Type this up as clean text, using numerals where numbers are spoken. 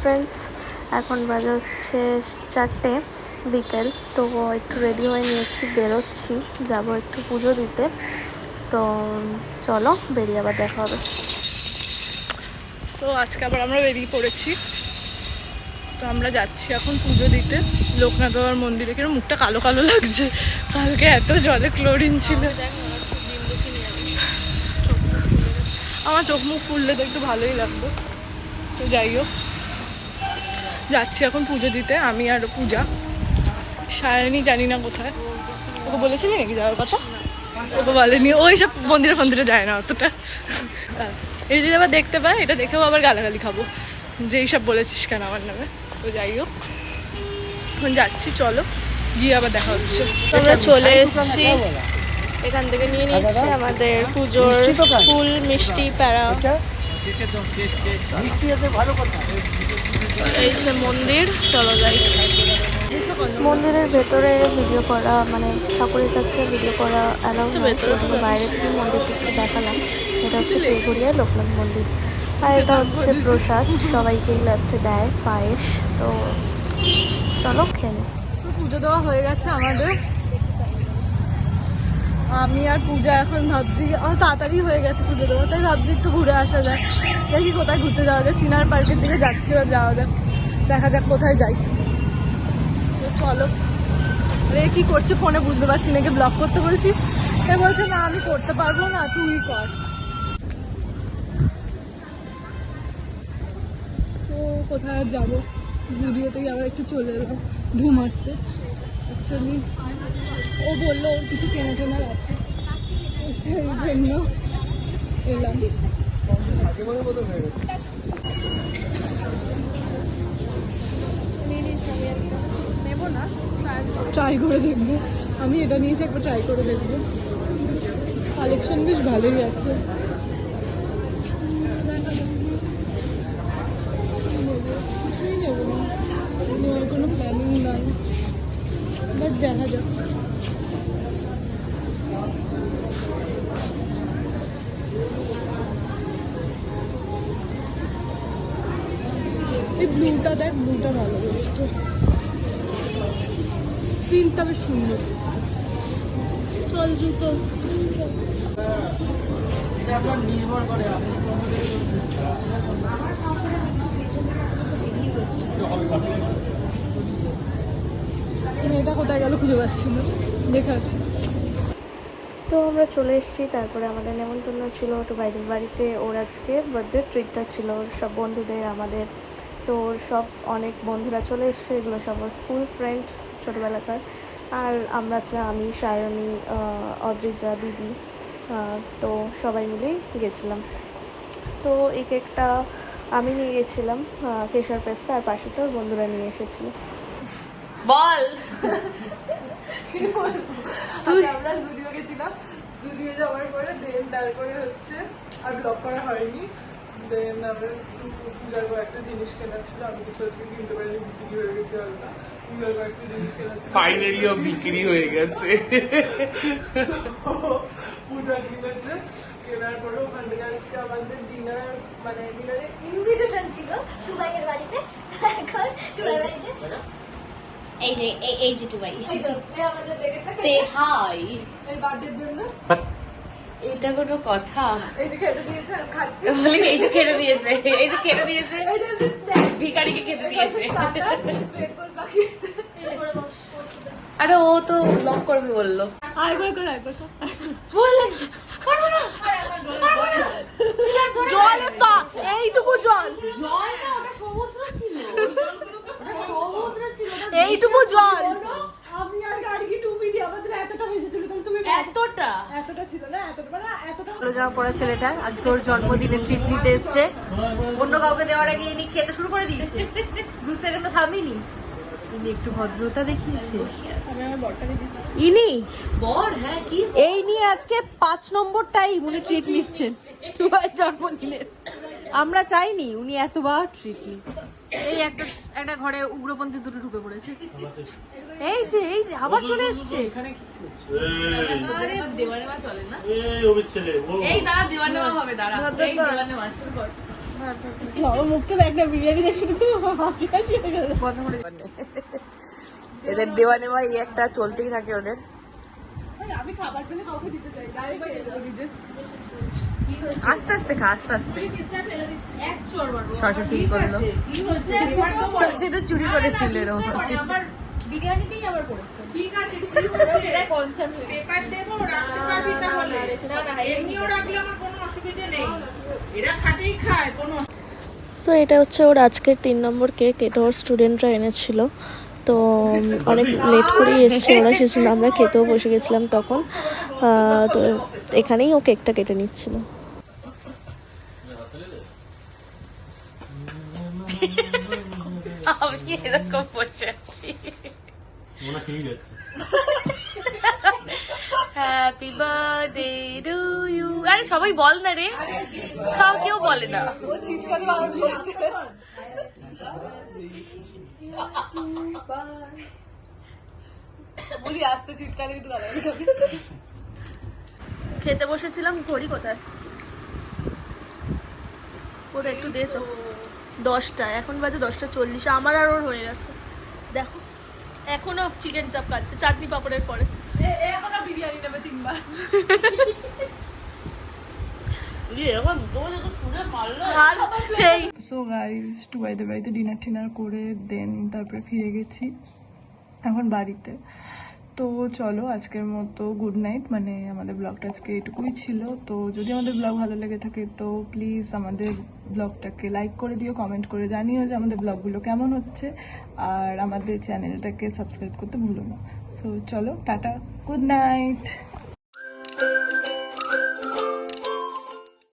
Friends, এখন বাজে হচ্ছে 4টে বিকেল। তো একটু রেডি হয়ে নিয়েছি, বেরোচ্ছি, যাব একটু পুজো দিতে। তো চলো বেরিয়ে আবার দেখা হবে। তো আজকে আবার আমরা বেরিয়ে পড়েছি। তো আমরা যাচ্ছি এখন পুজো দিতে লোকনাথ বাবার মন্দিরে। কেন মুখটা কালো কালো লাগছে, কালকে এত জলে ক্লোরিন ছিল। আমার চোখ মুখ ফুললে তো একটু ভালোই লাগতো। তো যাই হোক, যাচ্ছি এখন পুজো দিতে, আমি আর পূজা। সায়নী জানি না কোথায়, ওকে বলেছিলি নাকি যাওয়ার কথা? ওকে বলেনি, ওই সব মন্দিরে ফন্দিরে যায় না অতটা। এই যদি আবার দেখতে পাই, এটা দেখেও আবার গালাগালি খাবো যে এইসব বলেছিস কেন আমার নামে। তো যাই হোক, এখন যাচ্ছি, চলো গিয়ে আবার দেখা হচ্ছে। আমরা চলে এসেছি, এখান থেকে নিয়ে নিচ্ছি আমাদের পুজোর ফুল, মিষ্টি, প্যারা। এই যে মন্দির, চলো যাই। মন্দিরের ভেতরে ভিডিও করা, মানে ঠাকুরের কাছে ভিডিও করা অ্যালাউ নয়, বাইরে থেকে মন্দিরটা একটু দেখালাম। এটা হচ্ছে তেঘুরিয়া লোকনাথ মন্দির, আর এটা হচ্ছে প্রসাদ, সবাইকেই লাস্টে দেয় পায়েস। তো চলো খেয়ে। পুজো দেওয়া হয়ে গেছে আমাদের। আমি আর পূজা এখন ভাবছি তাড়াতাড়ি হয়ে গেছে পুজো দেওয়া, তাই ভাবছি একটু ঘুরে আসা যায়। দেখি কোথায় ঘুরতে যাওয়া যায়। চিনার পার্কের দিকে যাচ্ছি, বা যাওয়া যাক, দেখা যাক কোথায় যাই। তো চলো। আরে কি করছে ফোনে বুঝতে পারছি না, ব্লগ করতে বলছি, এ বলছে না আমি করতে পারবো না, তুই কর। তো কোথায় যাবো, জুডিওতেই আবার একটু চলে এলাম ঘুম মারতে। অ্যাকচুয়ালি ও বললো ওর কিছু কেনার আছে, সেই জন্য এলাম। নেবো না, ট্রাই করে দেখবো। আমি এটা নিয়েছি, একবার ট্রাই করে দেখবো। কালেকশন বেশ ভালোই আছে। কিছুই নেবো না, নেওয়ার কোনো প্ল্যানিং নাই, বাট দেখা যাক। এই ব্লুটা দেখ, ব্লুটা ভালো বলছে, প্রিন্টটা বেশ সুন্দর। চল জুতো এটা কোথায় গেল খুঁজে পাচ্ছি না, দেখে আসি। তো আমরা চলে এসেছি, তারপরে আমাদের নেমন্তন্ন ছিল একটু বাইরের বাড়িতে। ওর আজকে বার্থডে ট্রিটটা ছিল সব বন্ধুদের, আমাদের। তো সব অনেক বন্ধুরা চলে এসছে, এগুলো সব স্কুল ফ্রেন্ড ছোটোবেলাকার। আর আমরা আমি, সায়নী, অদ্রিজা, দিদি, তো সবাই মিলেই গেছিলাম। তো এই কেকটা আমি নিয়ে গেছিলাম, কেশর পেস্তা, আর পাশে তো বন্ধুরা নিয়ে এসেছিল। বল তুই আমরা জুডিও গেছিলাম, জুডিও যাওয়ার পরে দেন তারপরে হচ্ছে আর ব্লগ করা হয়নি। দেন আবার পূজার কয়েকটা জিনিস কেনা ছিল, আমি কিছু আজকে কিনতে পারিনি, বিক্রি হয়ে গেছে হালকা। পূজার কয়েকটা জিনিস কেনা ছিল, ফাইনালিও বিক্রি হয়ে গেছে। পূজা কিনেছে, কেনার পরে ওখান থেকে আজকে আমাদের ডিনার, মানে ডিনারে ইনভিটেশন ছিল টুবাইয়ের বাড়িতে। এখন টুবাইয়ের বাড়িতে এই যে টুবাই আমাদের লেগেছে সে হাই এই বার্থডের জন্য। এটা কোনো কথা? এই যে খেতে দিয়েছে, খাচ্ছি। বলে এই যে খেতে দিয়েছে, এই যে খেতে দিয়েছে, ভিখারিকে খেতে দিয়েছে। আরে ও তো ব্লগ করবে বললো। আরেকবার কর, আরেকবার কর। ভয় লাগছে, পারবো না। জল পা, এইটুকু জল, জল না, ওটা সমুদ্র ছিল, ওটা সমুদ্র ছিল, এইটুকু জল। আমি আর গাড়ি কি টুপি দিয়ে আমাদের এতটা হয়েছে ছিল, তাহলে তুমি এতটা ছিল না, এতটা যাওয়া পড়া ছেলেটা আজকে ওর জন্মদিনে ট্রিট নিতে এসছে। অন্য কাউকে দেওয়ার আগে ইনি খেতে শুরু করে দিয়েছে, 2 সেকেন্ড থামিনি। ইনি একটু ভদ্রতা দেখিয়েছে। আমি আমার বরটাকে দিই। ইনি বর, হ্যাঁ কি এই নিয়ে আজকে 5 নম্বরটাই উনি ট্রিট নিচ্ছেন টুবাইয়ের জন্মদিনের। আমরা চাইনি উনি এতবার ট্রিট নিন। এই একটা ঘরে উগ্রপন্থী দুটো ঢুকে পড়েছে। এই যে আবার চলে এসছে। দেওয়ানেমা চলে না? এই দাঁড়া, দেওয়ানেমা হবে, দাঁড়া। এই দেওয়ানেমা শুরু কর। আমার মুখটা দেখ না, বিরিয়ানি দেখে একটু হাসি হাসি হয়ে গেল। এদের দেওয়া নেওয়া এই একটা চলতেই থাকে ওদের। আমি খাবার পেলে কাউকে দিতে চাই, ডাইরেক্ট দিয়ে দাও নিজে। আস্তে আস্তে খা, আস্তে আস্তে। শশা চুরি করলো, শশাটা চুরি করে ফেললো এরকম। বিরিয়ানিতেই আবার করেছে। ঠিক আছে, এটা কনসেপ্ট পেপার দেবো, রাখতে পারবি তাহলে। এমনিও রাখলে আমার কোনো অসুবিধা নেই, এরা খাটেই খায়, কোনো সো এটা হচ্ছে ওর আজকের 3 নম্বর কেক। এটা ওর স্টুডেন্টরা এনেছিল, তো অনেক লেট করেই এসছে ওরা, সেজন্য আমরা খেতেও বসে গেছিলাম তখন। তো এখানেই ও কেকটা কেটে নিচ্ছিল। আমি এরকম বসে আছি। Happy birthday to you. আরে সবাই বল না রে, সব কেউ বলে না। বলি আসতে চিৎকারে কিন্তু গালাগালি খাবে। খেতে বসেছিলাম, ঘড়ি কোথায়? কোথায় একটু দে তো। 10টা, এখন বাজে 10:40। আমার আর ওর হয়ে গেছে, দেখো এখনো চিকেন চাপ খাচ্ছে চাটনি পাপড়ের পরে। এখনো বিরিয়ানি নেবে 3বার। সো গাইস, টুবাইদের বাড়িতে ডিনার টিনার করে দেন তারপরে ফিরে গেছি এখন বাড়িতে। তো চলো আজকের মতো গুড নাইট। মানে আমাদের ব্লগটা আজকে এটুকুই ছিল। তো যদি আমাদের ব্লগ ভালো লেগে থাকে তো প্লিজ আমাদের ব্লগটাকে লাইক করে দিও, কমেন্ট করে জানিও যে আমাদের ব্লগগুলো কেমন হচ্ছে, আর আমাদের চ্যানেলটাকে সাবস্ক্রাইব করতে ভুলো না। সো চলো, টাটা, গুড নাইট।